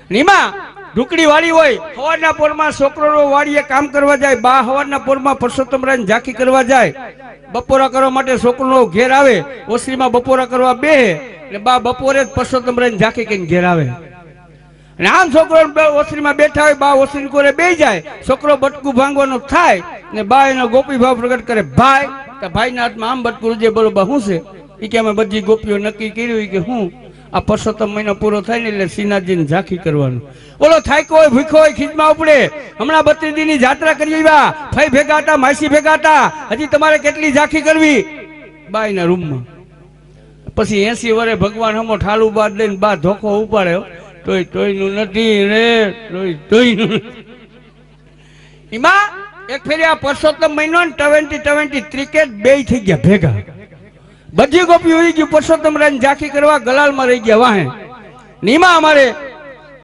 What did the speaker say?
નીમા ઢુકડી વાળી હોય, હવારના પોરમાં છોકરો વાડીએ કામ કરવા જાય, બા હવારના પોરમાં પરસોત્તમ રાયને ઝાંખી કરવા જાય, બપોરા કરવા માટે છોકરો ઘેર આવે, ઓસરીમાં બપોરા કરવા બેહે એટલે બા બપોરે જ પરસોત્તમ રાયને ઝાંખી કરીને ઘેર આવે. અને આમ છોકરો ઓસરીમાં બેઠા હોય, બા ઓસરી કોરે બે જાય, છોકરો બટકું ભાંગવાનો થાય ને બા એનો ગોપી ભાવ પ્રગટ કરે, ભાઈ તો ભાઈના હાથમાં આમ બટકું જે બોલો બા શું છે? એ કે અમે બધી ગોપીઓ નક્કી કર્યું કે હું આ પરસોત્તમ મહિનો પૂરો થાય ને એટલે શ્રીનાથજીને ઝાંખી કરવાનું. બોલો થાયકો હોય, ભૂખો હોય, ખીચમાં ઉપડે. હમણાં 32 દીની જાત્રા કરી આવ્યા, ફઈ ભેગા હતા, માસી ભેગા હતા, હજી તમારે કેટલી ઝાંખી કરવી? બાઈના રૂમમાં. પછી 80 વર્ષે ભગવાન હમો ઠાલું બાદ લઈને બા ધોખો ઉપાડ્યો, તોયનું નથી રે, તોયનું. એમાં એક ફેરી આ પરસોત્તમ મહિનો ને 20 ક્રિકેટ બે થઈ ગયા ભેગા. બધી ગોપી હોઈ ગયું પરસોત્તમ રાયને ઝાંખી કરવા ગલાલમાં રહી ગયા વાહે. નીમા અમારે